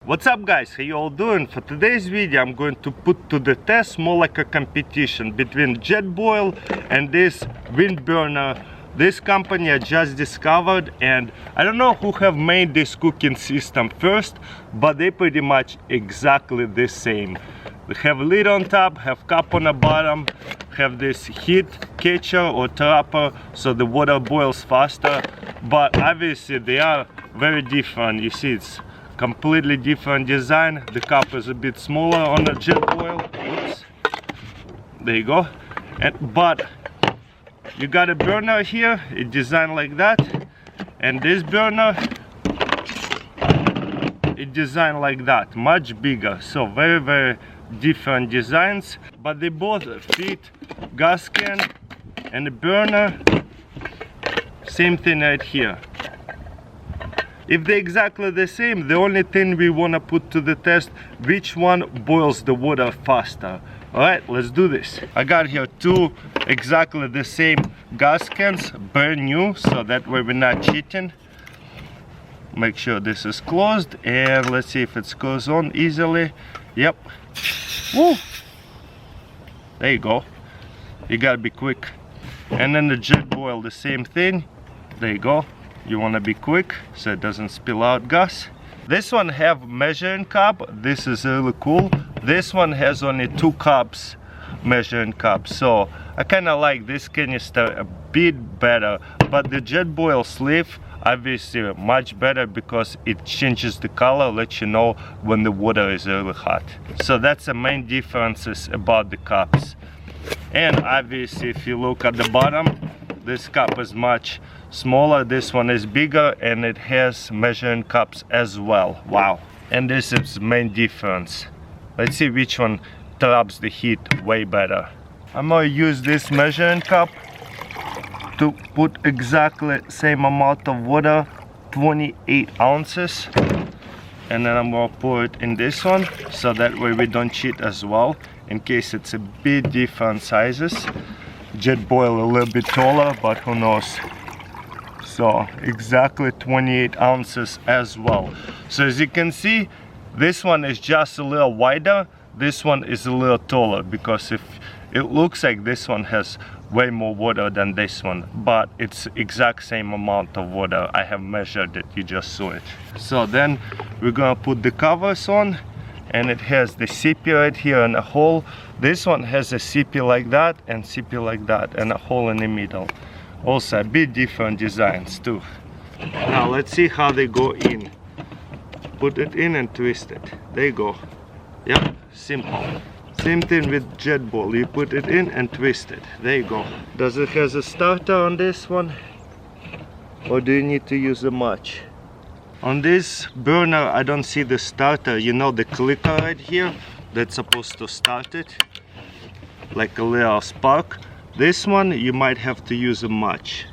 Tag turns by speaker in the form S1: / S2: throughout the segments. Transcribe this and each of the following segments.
S1: What's up guys, how you all doing? For today's video I'm going to put to the test more like a competition between Jetboil and this wind burner. This company I just discovered, and I don't know who have made this cooking system first, but they pretty much exactly the same. They have a lid on top, have cup on the bottom, have this heat catcher or trapper so the water boils faster, but obviously they are very different. You see, it's completely different design. The cup is a bit smaller on the Jetboil. Oops. There you go. But you got a burner here, it's designed like that, and this burner it's designed like that, much bigger. So very different designs, but they both fit gas can and the burner. Same thing right here. If they're exactly the same, the only thing we want to put to the test, which one boils the water faster. Alright, let's do this. I got here two exactly the same gas cans, brand new, so that way we're not cheating. Make sure this is closed, and let's see if it goes on easily. Yep. Woo! There you go. You gotta be quick. And then the Jetboil, the same thing. There you go. You want to be quick so it doesn't spill out gas. This one have measuring cup. This is really cool. This one has only 2 cups measuring cup, so I kind of like this canister a bit better, but the Jetboil sleeve obviously much better because it changes the color, lets you know when the water is really hot. So that's the main differences about the cups. And obviously if you look at the bottom, this cup is much smaller, this one is bigger, and it has measuring cups as well. Wow. And this is the main difference. Let's see which one traps the heat way better. I'm gonna use this measuring cup to put exactly same amount of water, 28 ounces. And then I'm gonna pour it in this one, so that way we don't cheat as well, in case it's a bit different sizes. Jetboil a little bit taller, but who knows. So exactly 28 ounces as well. So as you can see, this one is just a little wider, this one is a little taller, because if it looks like this one has way more water than this one, but it's exact same amount of water. I have measured it, you just saw it. So then we're gonna put the covers on, and it has the CP right here and a hole. This one has a CP like that and CP like that and a hole in the middle. Also a bit different designs too. Now let's see how they go in. Put it in and twist it. There you go. Yep, simple. Same thing with Jetboil. You put it in and twist it. There you go. Does it have a starter on this one? Or do you need to use a match? On this burner I don't see the starter. You know the clicker right here that's supposed to start it, like a little spark. This one you might have to use a match.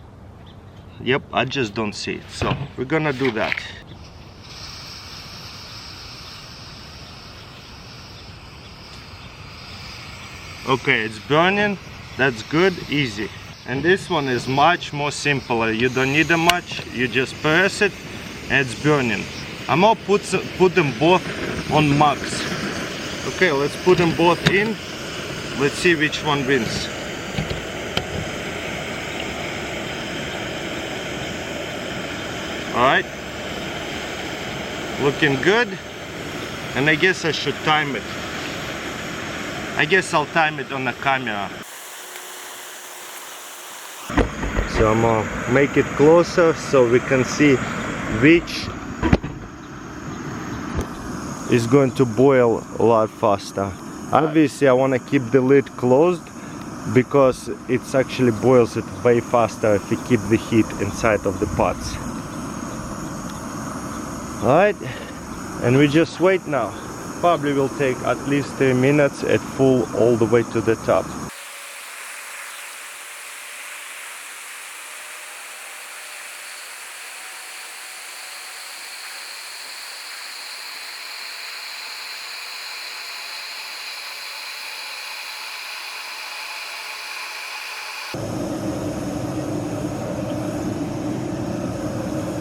S1: Yep, I just don't see it, so we're gonna do that. Okay, it's burning. That's good, easy. And this one is much more simpler. You don't need a match, you just press it and it's burning. I'm gonna put them both on max. Okay, let's put them both in. Let's see which one wins. Alright, looking good. And I guess I should time it. I guess I'll time it on the camera. So I'm gonna make it closer so we can see which is going to boil a lot faster. Obviously I want to keep the lid closed because it actually boils it way faster if you keep the heat inside of the pots. Alright, and we just wait now. Probably will take at least 3 minutes at full all the way to the top.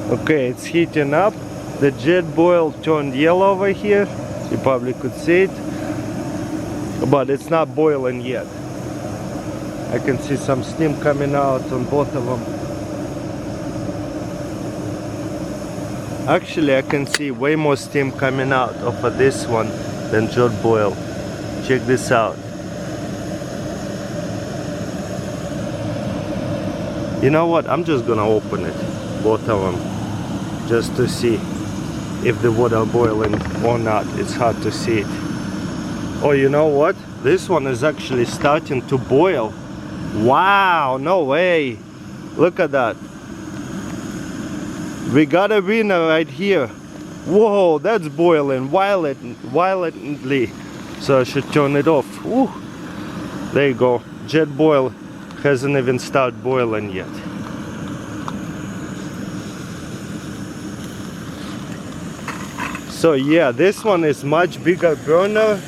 S1: Okay, it's heating up. The jet boil turned yellow over here. You probably could see it, but it's not boiling yet. I can see some steam coming out on both of them. Actually, I can see way more steam coming out of this one than jet boil. Check this out. You know what? I'm just gonna open it, both of them, just to see if the water boiling or not. It's hard to see it. Oh, you know what? This one is actually starting to boil. Wow, no way. Look at that. We got a winner right here. Whoa, that's boiling violently. So I should turn it off. Woo. There you go. Jet boil hasn't even started boiling yet. So yeah, this one is much bigger burner.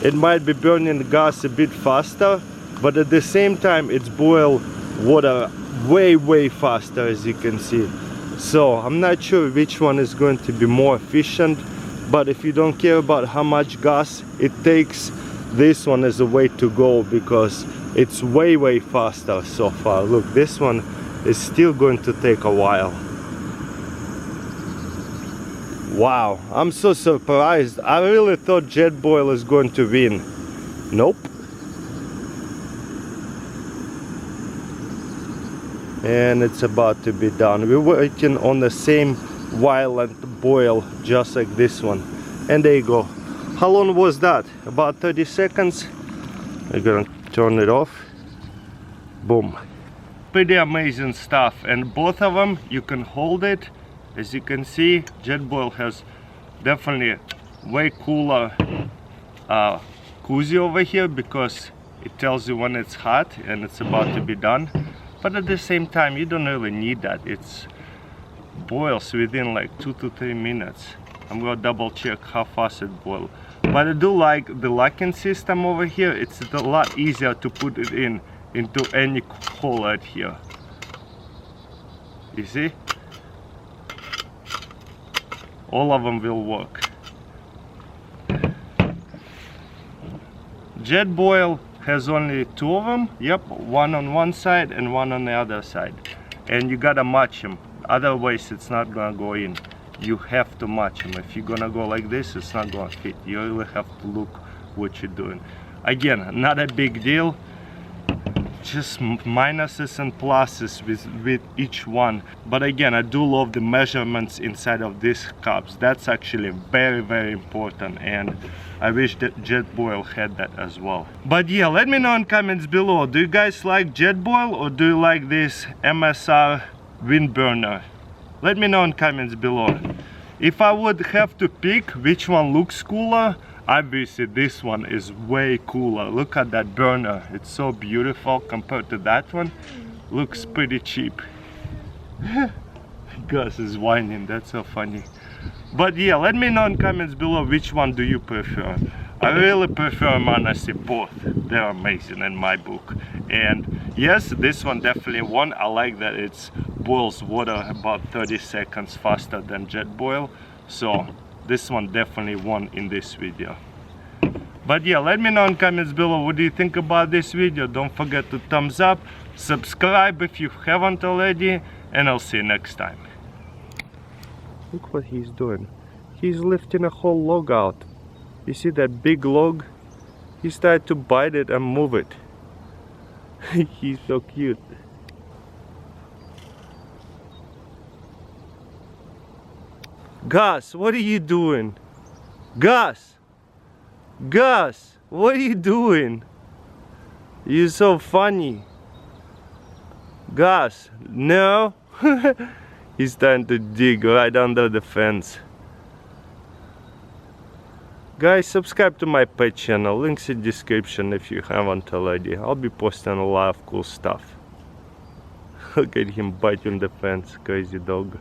S1: It might be burning the gas a bit faster, but at the same time it's boil water way faster, as you can see. So I'm not sure which one is going to be more efficient, but if you don't care about how much gas it takes, this one is the way to go, because it's way faster so far. Look, this one is still going to take a while. Wow, I'm so surprised. I really thought jet boil is going to win. Nope. And it's about to be done. We're working on the same violent boil, just like this one. And there you go. How long was that? About 30 seconds. I'm gonna turn it off. Boom. Pretty amazing stuff. And both of them, you can hold it. As you can see, jet boil has definitely way cooler koozie over here, because it tells you when it's hot and it's about to be done. But at the same time, you don't really need that. It boils within like 2 to 3 minutes. I'm gonna double check how fast it boils. But I do like the locking system over here. It's a lot easier to put it into any hole right here. You see? All of them will work. Jet boil has only 2 of them. Yep, one on one side and one on the other side. And you gotta match them. Otherwise, it's not gonna go in. You have to match them. If you're gonna go like this, it's not gonna fit. You really have to look what you're doing. Again, not a big deal. Just minuses and pluses with each one. But again, I do love the measurements inside of these cups. That's actually very important, and I wish that jet boil had that as well. But yeah, let me know in comments below, do you guys like jet boil or do you like this MSR wind burner? Let me know in comments below. If I would have to pick which one looks cooler, obviously this one is way cooler. Look at that burner, it's so beautiful compared to that one. Looks pretty cheap. Gus is whining, that's so funny. But yeah, let me know in comments below which one do you prefer. I really prefer them, honestly, both. They're amazing in my book. And yes, this one definitely won. I like that it boils water about 30 seconds faster than jet boil. So this one definitely won in this video. But yeah, let me know in comments below what do you think about this video. Don't forget to thumbs up, subscribe if you haven't already, and I'll see you next time. Look what he's doing. He's lifting a whole log out. You see that big log? He started to bite it and move it. He's so cute. Gus, what are you doing? Gus! Gus, what are you doing? You're so funny. Gus, no? He's trying to dig right under the fence. Guys, subscribe to my pet channel, links in the description if you haven't already. I'll be posting a lot of cool stuff. Look at him biting the fence, crazy dog.